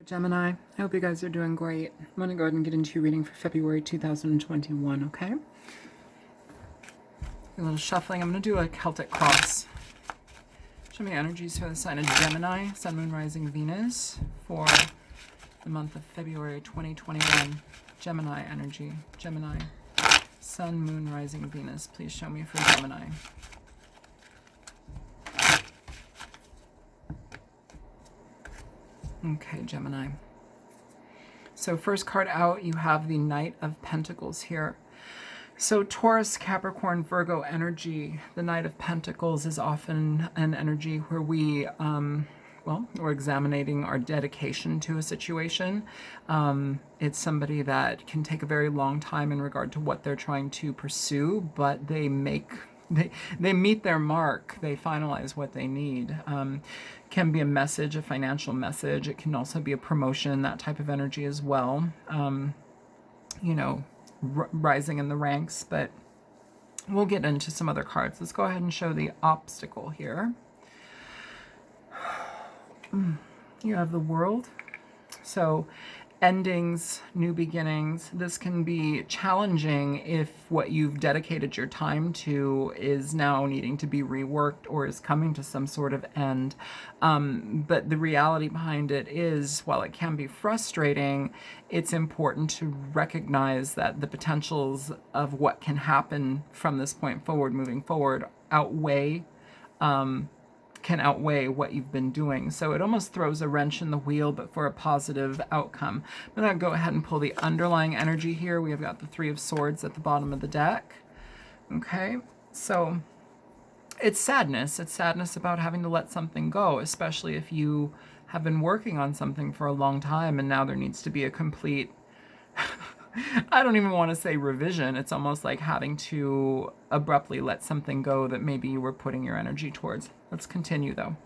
Gemini, I hope you guys are doing great. I'm going to go ahead and get into your reading for February 2021, okay? A little shuffling. I'm going to do a Celtic cross. Show me energies for the sign of Gemini, Sun, Moon, Rising, Venus for the month of February 2021. Gemini energy. Gemini, Sun, Moon, Rising, Venus. Please show me for Gemini. Okay, Gemini. So first card out, you have the Knight of Pentacles here. So Taurus, Capricorn, Virgo energy, the Knight of Pentacles is often an energy where we're examining our dedication to a situation. It's somebody that can take a very long time in regard to what they're trying to pursue, but they meet their mark. They finalize what they need. Can be a message, a financial message. It can also be a promotion, that type of energy as well. Rising in the ranks, but we'll get into some other cards. Let's go ahead and show the obstacle here. You have the World. So endings, new beginnings. This can be challenging if what you've dedicated your time to is now needing to be reworked or is coming to some sort of end. But the reality behind it is, while it can be frustrating, it's important to recognize that the potentials of what can happen from this point forward, moving forward, can outweigh what you've been doing. So it almost throws a wrench in the wheel, but for a positive outcome. I'm going to go ahead and pull the underlying energy here. We have got the Three of Swords at the bottom of the deck. Okay, so it's sadness. It's sadness about having to let something go, especially if you have been working on something for a long time and now there needs to be a complete I don't even want to say revision. It's almost like having to abruptly let something go that maybe you were putting your energy towards. Let's continue though.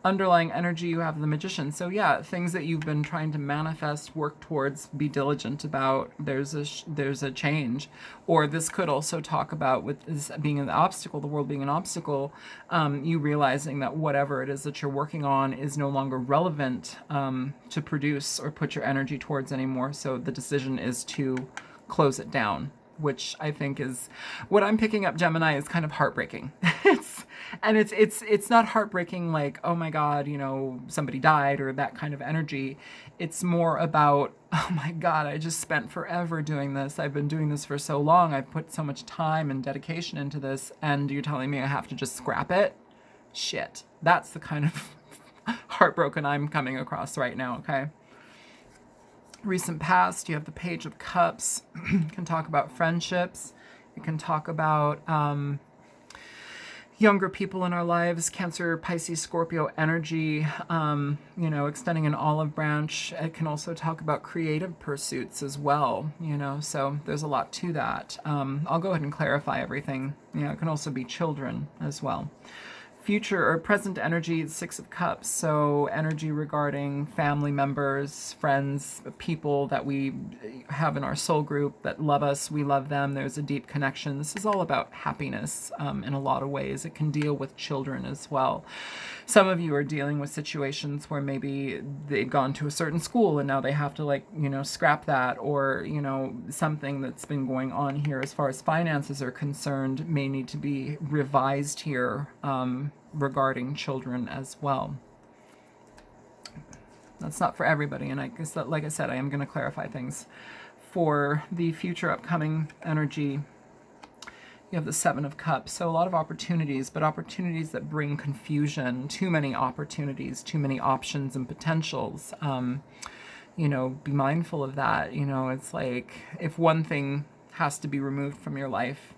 Underlying energy, you have the Magician. So yeah, things that you've been trying to manifest, work towards, be diligent about, there's a change. Or this could also talk about, with this being an obstacle, the world being an obstacle, you realizing that whatever it is that you're working on is no longer relevant to produce or put your energy towards anymore. So the decision is to close it down, which I think is what I'm picking up, Gemini, is kind of heartbreaking. It's not heartbreaking like, oh my God, somebody died or that kind of energy. It's more about, oh my God, I just spent forever doing this. I've been doing this for so long. I've put so much time and dedication into this, and you're telling me I have to just scrap it? Shit. That's the kind of heartbroken I'm coming across right now, okay? Recent past, you have the Page of Cups. You can talk about friendships. You can talk about younger people in our lives, Cancer, Pisces, Scorpio energy, extending an olive branch. It can also talk about creative pursuits as well, so there's a lot to that. I'll go ahead and clarify everything. It can also be children as well. Future or present energy, Six of Cups, so energy regarding family members, friends, people that we have in our soul group that love us, we love them, there's a deep connection. This is all about happiness in a lot of ways. It can deal with children as well. Some of you are dealing with situations where maybe they've gone to a certain school and now they have to scrap that, or something that's been going on here as far as finances are concerned may need to be revised here regarding children as well. That's not for everybody, and I guess that, like I said, I am going to clarify things. For the future upcoming energy, you have the Seven of Cups, so a lot of opportunities, but opportunities that bring confusion, too many opportunities, too many options and potentials. Be mindful of that. It's like if one thing has to be removed from your life,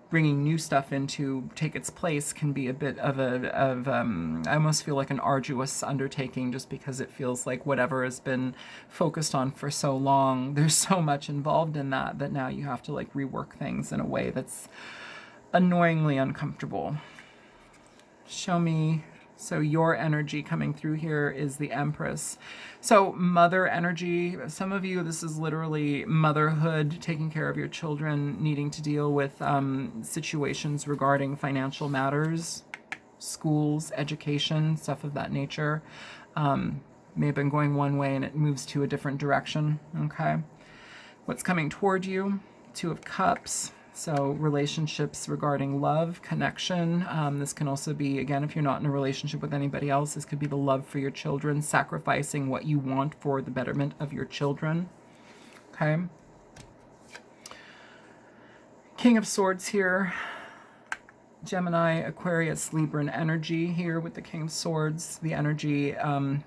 bringing new stuff in to take its place can be a bit of I almost feel like an arduous undertaking, just because it feels like whatever has been focused on for so long, there's so much involved in that now you have to rework things in a way that's annoyingly uncomfortable. Show me. So your energy coming through here is the Empress. So mother energy, some of you, this is literally motherhood, taking care of your children, needing to deal with situations regarding financial matters, schools, education, stuff of that nature. may have been going one way and it moves to a different direction, okay? What's coming toward you? Two of Cups. So relationships regarding love, connection. This can also be, again, if you're not in a relationship with anybody else, this could be the love for your children, sacrificing what you want for the betterment of your children. Okay. King of Swords here. Gemini, Aquarius, Libran energy here with the King of Swords. The energy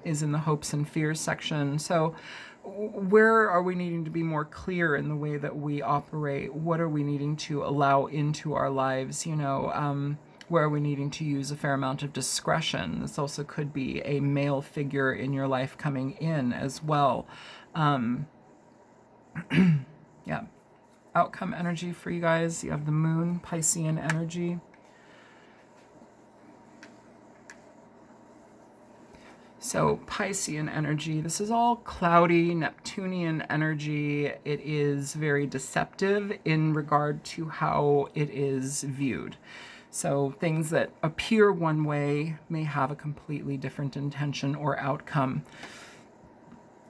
is in the hopes and fears section. So where are we needing to be more clear in the way that we operate? What are we needing to allow into our lives? You know, where are we needing to use a fair amount of discretion? This also could be a male figure in your life coming in as well. Yeah. Outcome energy for you guys. You have the moon, Piscean energy. So Piscean energy, this is all cloudy, Neptunian energy. It is very deceptive in regard to how it is viewed. So things that appear one way may have a completely different intention or outcome.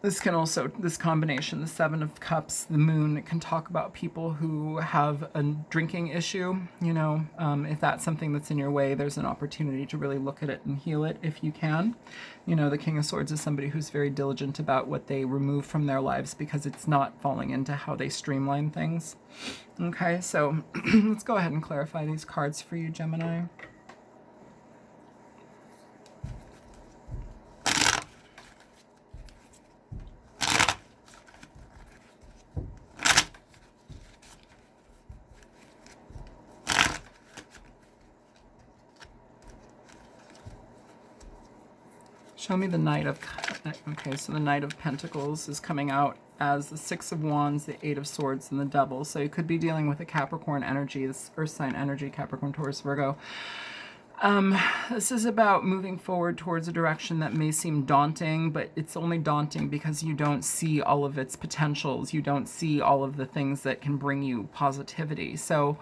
This can also, this combination, the Seven of Cups, the moon, it can talk about people who have a drinking issue. You know, if that's something that's in your way, there's an opportunity to really look at it and heal it if you can. You know, the King of Swords is somebody who's very diligent about what they remove from their lives because it's not falling into how they streamline things. Okay, so let's go ahead and clarify these cards for you, Gemini. Show me the Knight of... Okay, so the Knight of Pentacles is coming out as the Six of Wands, the Eight of Swords, and the Devil. So you could be dealing with a Capricorn energy, this Earth sign energy, Capricorn, Taurus, Virgo. This is about moving forward towards a direction that may seem daunting, but it's only daunting because you don't see all of its potentials. You don't see all of the things that can bring you positivity. So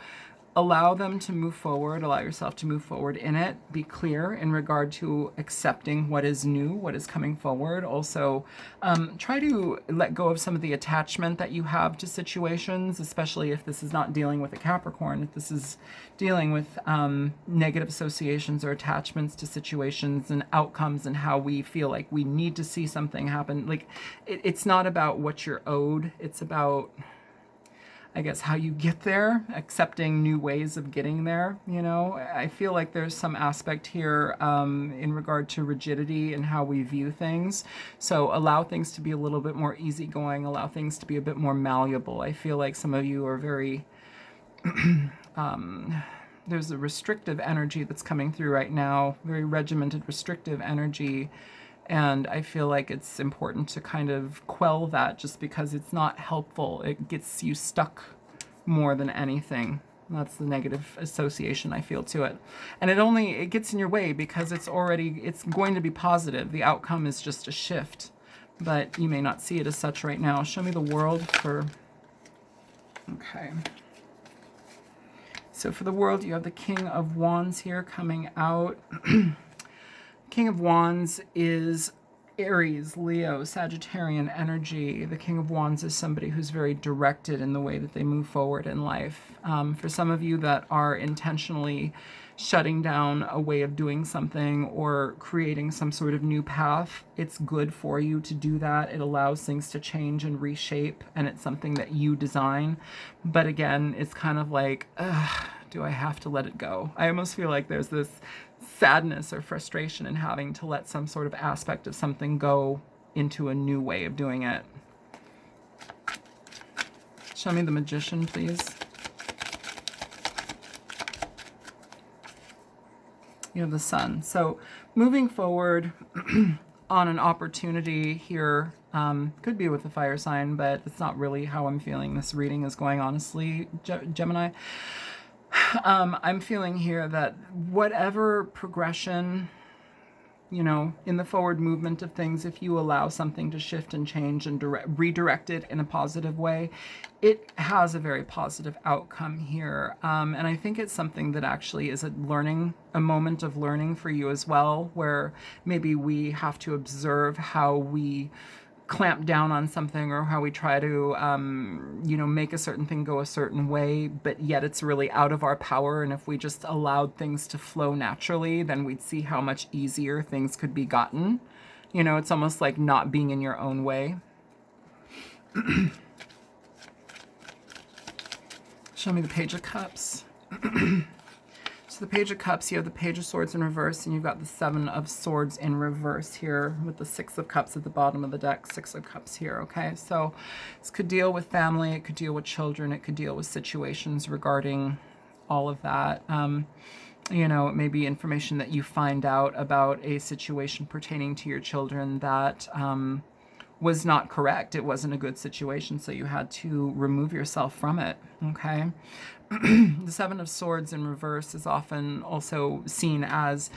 allow them to move forward, allow yourself to move forward in it. Be clear in regard to accepting what is new, what is coming forward. Also, try to let go of some of the attachment that you have to situations, especially if this is not dealing with a Capricorn, if this is dealing with negative associations or attachments to situations and outcomes and how we feel like we need to see something happen. Like, it's not about what you're owed, it's about, I guess, how you get there, accepting new ways of getting there. You know, I feel like there's some aspect here in regard to rigidity and how we view things. So allow things to be a little bit more easygoing, allow things to be a bit more malleable. I feel like some of you are very, there's a restrictive energy that's coming through right now, very regimented, restrictive energy. And I feel like it's important to kind of quell that just because it's not helpful. It gets you stuck more than anything. That's the negative association I feel to it. And it gets in your way because it's going to be positive. The outcome is just a shift, but you may not see it as such right now. Show me the world for, okay. So for the world, you have the King of Wands here coming out. King of Wands is Aries, Leo, Sagittarian energy. The King of Wands is somebody who's very directed in the way that they move forward in life. For some of you that are intentionally shutting down a way of doing something or creating some sort of new path, it's good for you to do that. It allows things to change and reshape, and it's something that you design. But again, it's kind of like, do I have to let it go? I almost feel like there's this sadness or frustration in having to let some sort of aspect of something go into a new way of doing it. Show me the Magician, please. You have the Sun. So moving forward on an opportunity here, could be with the fire sign, but it's not really how I'm feeling this reading is going, honestly, Gemini. I'm feeling here that whatever progression you know, in the forward movement of things, if you allow something to shift and change and redirect it in a positive way, it has a very positive outcome here. And I think it's something that actually is a moment of learning for you as well, where maybe we have to observe how we clamp down on something, or how we try to, you know, make a certain thing go a certain way, but yet it's really out of our power. And if we just allowed things to flow naturally, then we'd see how much easier things could be gotten. You know, it's almost like not being in your own way. Show me the Page of Cups. So the Page of Cups, you have the Page of Swords in reverse, and you've got the Seven of Swords in reverse here with the Six of Cups at the bottom of the deck, Six of Cups here, okay? So this could deal with family, it could deal with children, it could deal with situations regarding all of that. You know, it may be information that you find out about a situation pertaining to your children that was not correct. It wasn't a good situation, so you had to remove yourself from it, okay? The Seven of Swords in reverse is often also seen as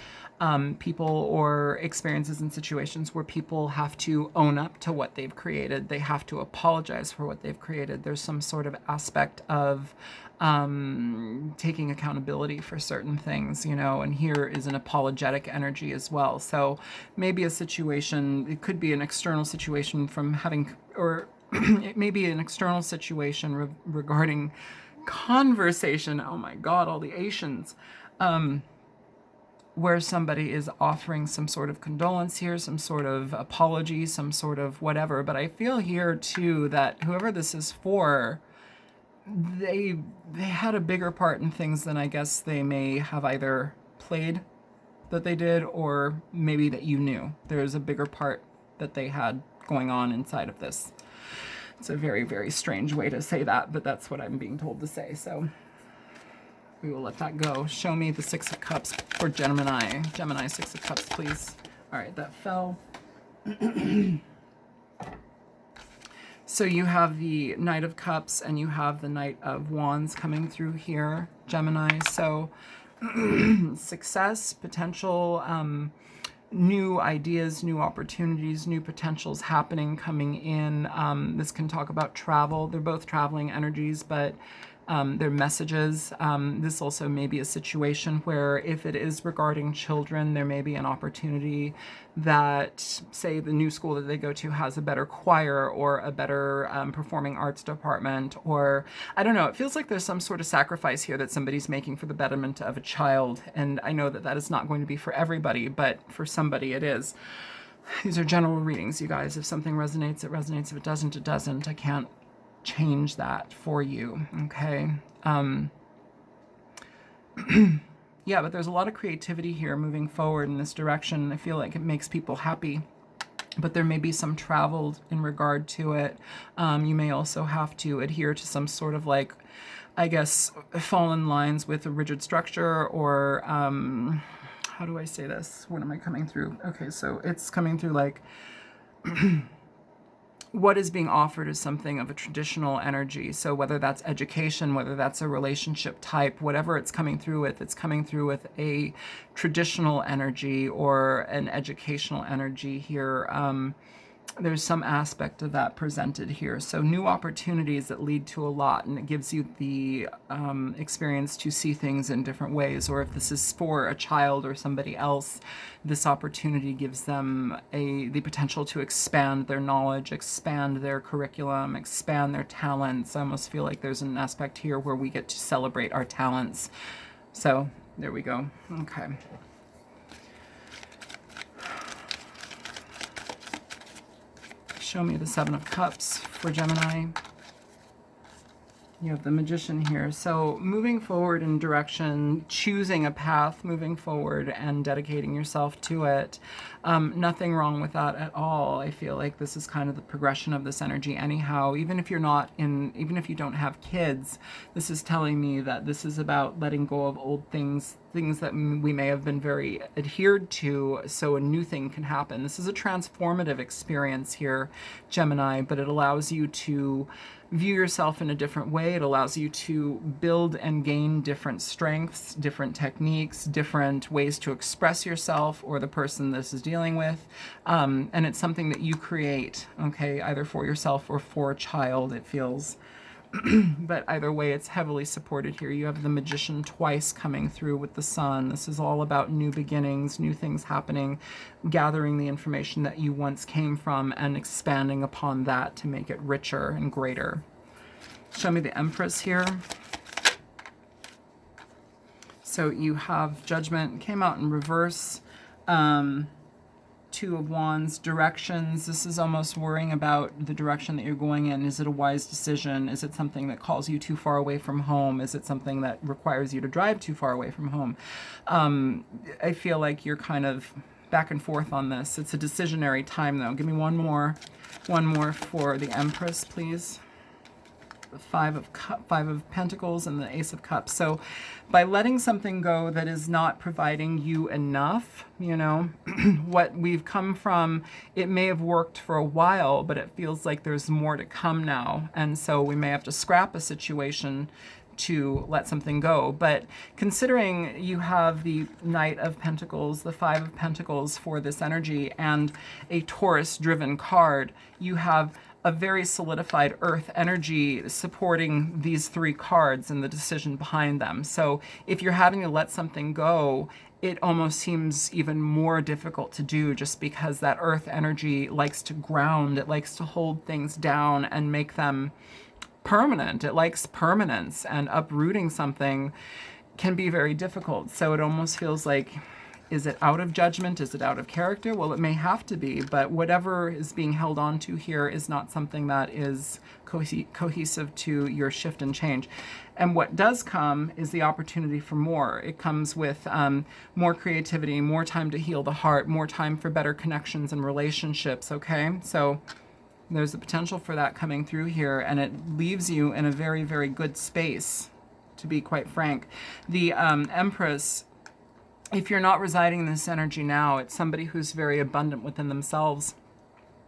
people or experiences and situations where people have to own up to what they've created. They have to apologize for what they've created. There's some sort of aspect of taking accountability for certain things, you know, and here is an apologetic energy as well. So maybe a situation, it could be an external situation from having, or it may be an external situation regarding conversation, oh my god, all the Asians, where somebody is offering some sort of condolence here, some sort of apology, some sort of whatever. But I feel here too that whoever this is for, they had a bigger part in things than I guess they may have either played that they did, or maybe that you knew. There's a bigger part that they had going on inside of this. It's a very, very strange way to say that, but that's what I'm being told to say, so we will let that go. Show me the Six of Cups for Gemini. Gemini, Six of Cups, please. All right, that fell. So you have the Knight of Cups and you have the Knight of Wands coming through here, Gemini. So success, potential, new ideas, new opportunities, new potentials happening, coming in. This can talk about travel. They're both traveling energies, but they're messages. This also may be a situation where if it is regarding children, there may be an opportunity that, say, the new school that they go to has a better choir or a better performing arts department, or I don't know, it feels like there's some sort of sacrifice here that somebody's making for the betterment of a child. And I know that that is not going to be for everybody, but for somebody it is. These are general readings, you guys. If something resonates, it resonates. If it doesn't, it doesn't. I can't change that for you, okay? Yeah, but there's a lot of creativity here moving forward in this direction. I feel like it makes people happy, but there may be some travel in regard to it. You may also have to adhere to some sort of, like, I guess, fall in lines with a rigid structure, or how do I say this? What am I coming through? Okay, so it's coming through like what is being offered is something of a traditional energy. So whether that's education, whether that's a relationship type, whatever it's coming through with a traditional energy or an educational energy here. There's some aspect of that presented here. So new opportunities that lead to a lot, and it gives you the experience to see things in different ways. Or if this is for a child or somebody else, this opportunity gives them the potential to expand their knowledge, expand their curriculum, expand their talents. I almost feel like there's an aspect here where we get to celebrate our talents. So there we go. Okay. Show me the Seven of Cups for Gemini. You have the Magician here. So moving forward in direction, choosing a path, moving forward and dedicating yourself to it. Nothing wrong with that at all. I feel like this is kind of the progression of this energy anyhow. Even if you don't have kids, this is telling me that this is about letting go of old things, things that we may have been very adhered to, so a new thing can happen. This is a transformative experience here, Gemini, but it allows you to view yourself in a different way. It allows you to build and gain different strengths, different techniques, different ways to express yourself or the person this is dealing with. And it's something that you create, okay, either for yourself or for a child, it feels. But either way, it's heavily supported here. You have the Magician twice coming through with the Sun. This is all about new beginnings, new things happening, gathering the information that you once came from and expanding upon that to make it richer and greater. Show me the Empress here. So you have Judgment, came out in reverse. Two of Wands, directions. This is almost worrying about the direction that you're going in. Is it a wise decision? Is it something that calls you too far away from home? Is it something that requires you to drive too far away from home? I feel like you're kind of back and forth on this. It's a decisionary time though. Give me one more for the Empress, please. The Five of Pentacles and the Ace of Cups. So by letting something go that is not providing you enough, you know, what we've come from, it may have worked for a while, but it feels like there's more to come now. And so we may have to scrap a situation to let something go. But considering you have the Knight of Pentacles, the Five of Pentacles for this energy, and a Taurus-driven card, you have a very solidified earth energy supporting these three cards and the decision behind them. So if you're having to let something go, it almost seems even more difficult to do just because that earth energy likes to ground, it likes to hold things down and make them permanent. It likes permanence, and uprooting something can be very difficult. So it almost feels like, is it out of judgment? Is it out of character? Well, it may have to be, but whatever is being held on to here is not something that is cohesive to your shift and change. And what does come is the opportunity for more. It comes with more creativity, more time to heal the heart, more time for better connections and relationships, okay? So there's the potential for that coming through here, and it leaves you in a very, very good space, to be quite frank. The Empress, if you're not residing in this energy now, it's somebody who's very abundant within themselves.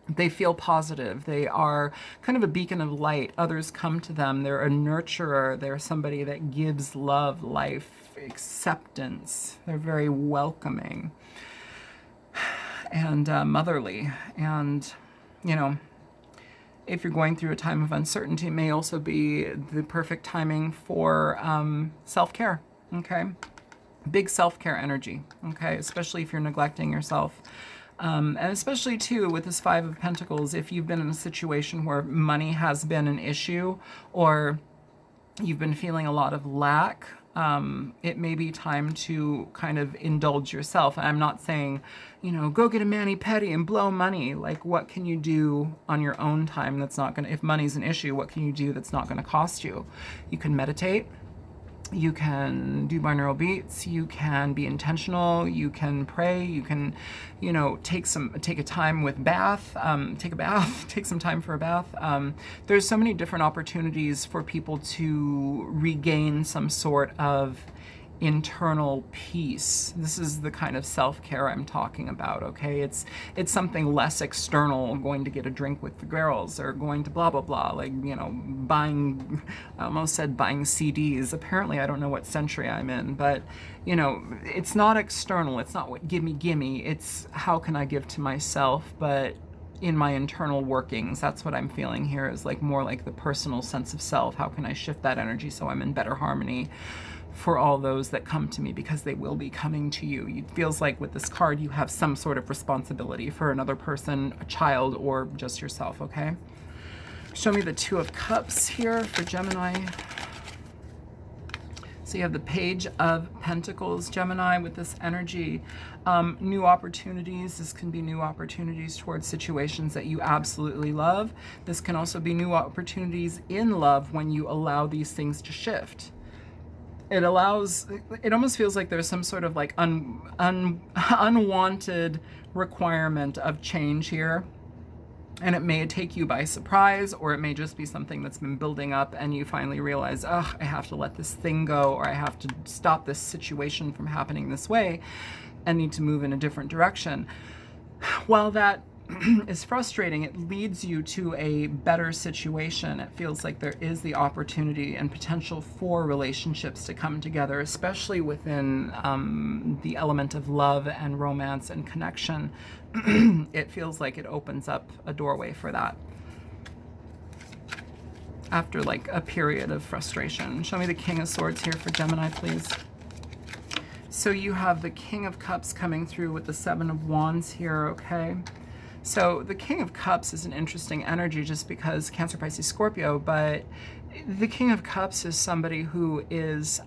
They feel positive. They are kind of a beacon of light. Others come to them. They're a nurturer. They're somebody that gives love, life, acceptance. They're very welcoming and motherly. And, you know, if you're going through a time of uncertainty, it may also be the perfect timing for self-care, okay? Big self-care energy, okay? Especially if you're neglecting yourself. And especially, too, with this Five of Pentacles, if you've been in a situation where money has been an issue or you've been feeling a lot of lack, it may be time to kind of indulge yourself. And I'm not saying, you know, go get a mani-pedi and blow money. Like, what can you do on your own time that's not going to, if money's an issue, what can you do that's not going to cost you? You can meditate. You can do binaural beats, you can be intentional, you can pray, you can, you know, take a time with bath, take a bath, take some time for a bath. There's so many different opportunities for people to regain some sort of internal peace. This is the kind of self-care I'm talking about, okay? It's something less external, going to get a drink with the girls or going to blah, blah, blah, like, you know, buying, I almost said buying CDs. Apparently, I don't know what century I'm in, but, you know, it's not external. It's not what gimme. It's how can I give to myself, but in my internal workings. That's what I'm feeling here, is like more like the personal sense of self. How can I shift that energy so I'm in better harmony for all those that come to me, because they will be coming to you. It feels like with this card, you have some sort of responsibility for another person, a child, or just yourself, okay? Show me the Two of Cups here for Gemini. So you have the Page of Pentacles, Gemini, with this energy. New opportunities. This can be new opportunities towards situations that you absolutely love. This can also be new opportunities in love when you allow these things to shift. It almost feels like there's some sort of like unwanted requirement of change here. And it may take you by surprise, or it may just be something that's been building up and you finally realize, oh, I have to let this thing go, or I have to stop this situation from happening this way and need to move in a different direction. While that is frustrating, it leads you to a better situation. It feels like there is the opportunity and potential for relationships to come together, especially within the element of love and romance and connection. It feels like it opens up a doorway for that after like a period of frustration. Show me the King of Swords here for Gemini, please. So you have the King of Cups coming through with the Seven of Wands here, okay? So the King of Cups is an interesting energy just because Cancer, Pisces, Scorpio, but the King of Cups is somebody who is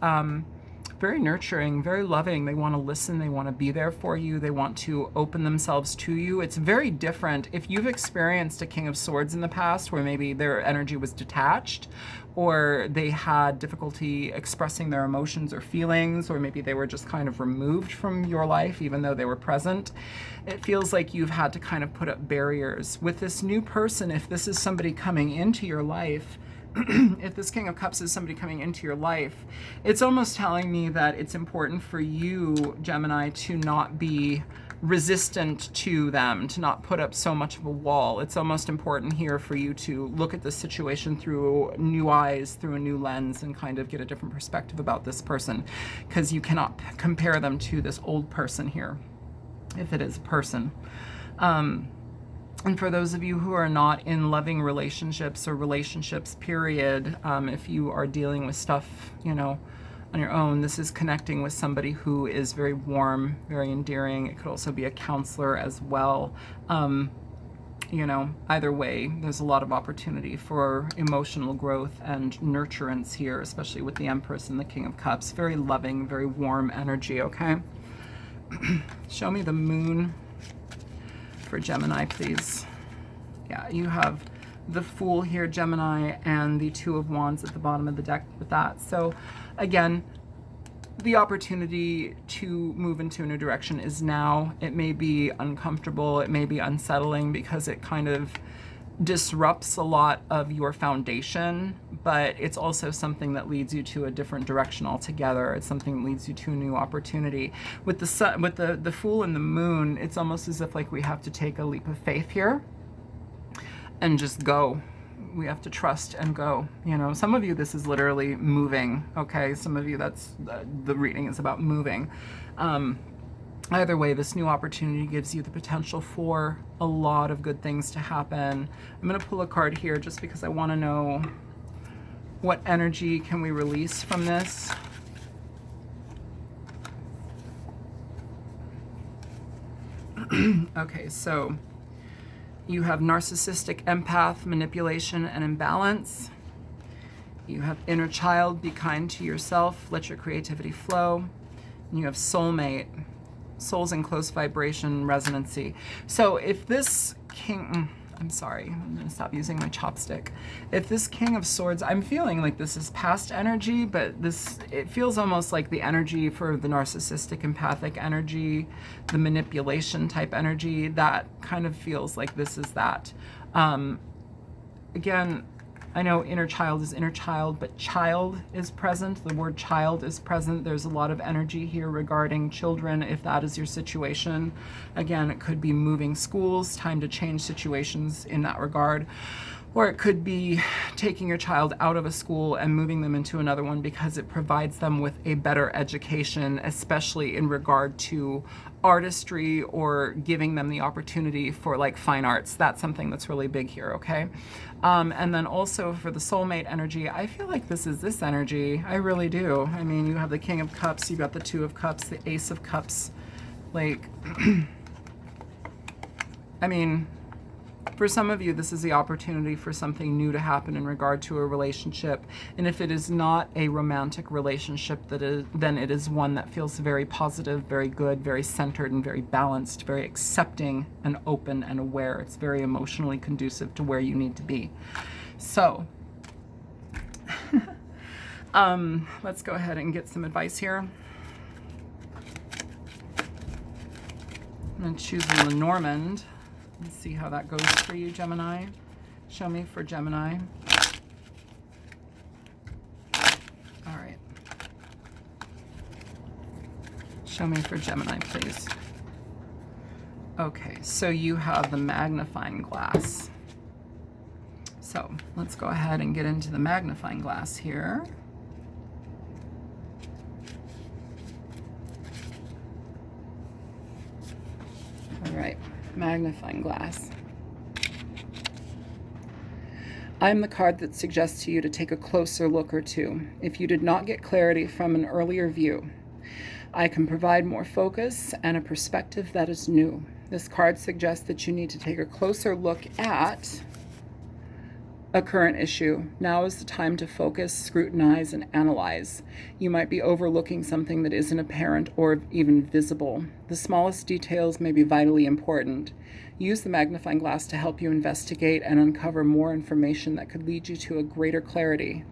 very nurturing, very loving. They want to listen. They want to be there for you. They want to open themselves to you. It's very different. If you've experienced a King of Swords in the past where maybe their energy was detached, or they had difficulty expressing their emotions or feelings, or maybe they were just kind of removed from your life even though they were present, it feels like you've had to kind of put up barriers. With this new person, if this is somebody coming into your life, if this King of Cups is somebody coming into your life, it's almost telling me that it's important for you, Gemini, to not be resistant to them, to not put up so much of a wall. It's almost important here for you to look at the situation through new eyes, through a new lens, and kind of get a different perspective about this person, because you cannot compare them to this old person here, if it is a person. And for those of you who are not in loving relationships or relationships, period, if you are dealing with stuff, you know, on your own, this is connecting with somebody who is very warm, very endearing. It could also be a counselor as well. You know, either way, there's a lot of opportunity for emotional growth and nurturance here, especially with the Empress and the King of Cups. Very loving, very warm energy, okay? Show me the Moon for Gemini, please. Yeah, you have the Fool here, Gemini, and the Two of Wands at the bottom of the deck with that. So again, the opportunity to move into a new direction is now. It may be uncomfortable, it may be unsettling because it kind of disrupts a lot of your foundation, but it's also something that leads you to a different direction altogether. It's something that leads you to a new opportunity. With the sun, with the Fool and the Moon, it's almost as if like we have to take a leap of faith here and just go. We have to trust and go. You know, some of you, this is literally moving, okay? Some of you, that's the reading is about moving. Either way, this new opportunity gives you the potential for a lot of good things to happen. I'm going to pull a card here just because I want to know what energy can we release from this. Okay, so you have narcissistic, empath, manipulation, and imbalance. You have inner child, be kind to yourself, let your creativity flow. And you have soulmate, souls in close vibration, resonancy. So if this King, I'm sorry, I'm gonna stop using my chopstick. If this King of Swords, I'm feeling like this is past energy, but it feels almost like the energy for the narcissistic, empathic energy, the manipulation type energy, that kind of feels like this is that. Again, I know inner child is inner child, but child is present. The word child is present. There's a lot of energy here regarding children, if that is your situation. Again, it could be moving schools, time to change situations in that regard. Or it could be taking your child out of a school and moving them into another one because it provides them with a better education, especially in regard to artistry or giving them the opportunity for like fine arts. That's something that's really big here, okay? And then also for the soulmate energy, I feel like this is this energy. I really do. I mean, you have the King of Cups, you've got the Two of Cups, the Ace of Cups. Like, I mean, for some of you, this is the opportunity for something new to happen in regard to a relationship. And if it is not a romantic relationship, then it is one that feels very positive, very good, very centered, and very balanced, very accepting and open and aware. It's very emotionally conducive to where you need to be. So, let's go ahead and get some advice here. I'm going to choose Lenormand. Let's see how that goes for you, Gemini. Show me for Gemini. All right. Show me for Gemini, please. Okay, so you have the magnifying glass. So let's go ahead and get into the magnifying glass here. All right, magnifying glass. I'm the card that suggests to you to take a closer look or two if you did not get clarity from an earlier view. I can provide more focus and a perspective that is new. This card suggests that you need to take a closer look at a current issue. Now is the time to focus, scrutinize, and analyze. You might be overlooking something that isn't apparent or even visible. The smallest details may be vitally important. Use the magnifying glass to help you investigate and uncover more information that could lead you to greater clarity.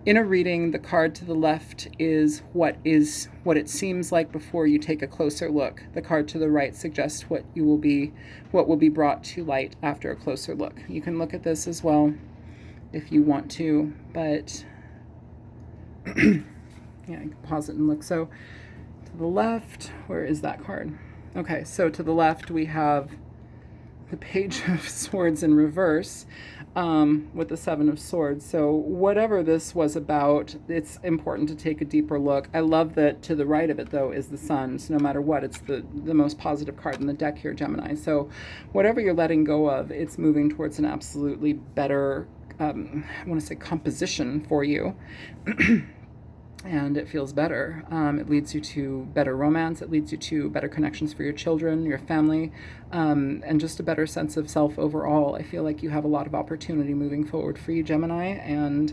In a reading, the card to the left is what it seems like before you take a closer look. The card to the right suggests what will be brought to light after a closer look. You can look at this as well if you want to, but yeah, you can pause it and look. So to the left, where is that card? Okay, so to the left we have the Page of Swords in reverse, with the Seven of Swords. So whatever this was about, it's important to take a deeper look. I love that to the right of it, though, is the Sun. So no matter what, it's the most positive card in the deck here, Gemini. So whatever you're letting go of, it's moving towards an absolutely better, I want to say, composition for you. And it feels better. It leads you to better romance. It leads you to better connections for your children, your family, and just a better sense of self overall. I feel like you have a lot of opportunity moving forward for you, Gemini, and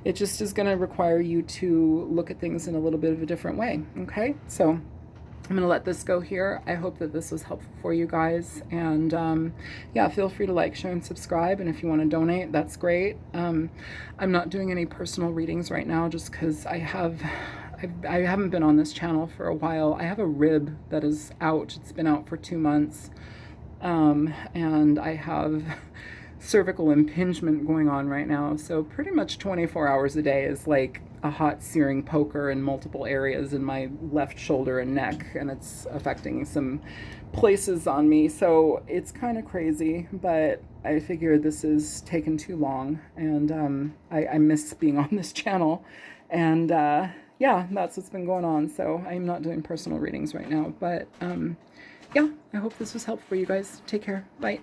it just is going to require you to look at things in a little bit of a different way. Okay, so I'm going to let this go here. I hope that this was helpful for you guys. And yeah, feel free to like, share, and subscribe. And if you want to donate, that's great. I'm not doing any personal readings right now just because I haven't been on this channel for a while. I have a rib that is out. It's been out for 2 months. And I have cervical impingement going on right now. So pretty much 24 hours a day is like a hot searing poker in multiple areas in my left shoulder and neck, and it's affecting some places on me. So it's kind of crazy, but I figure this is taking too long, and I miss being on this channel. And yeah, that's what's been going on. So I'm not doing personal readings right now, but yeah, I hope this was helpful for you guys. Take care. Bye.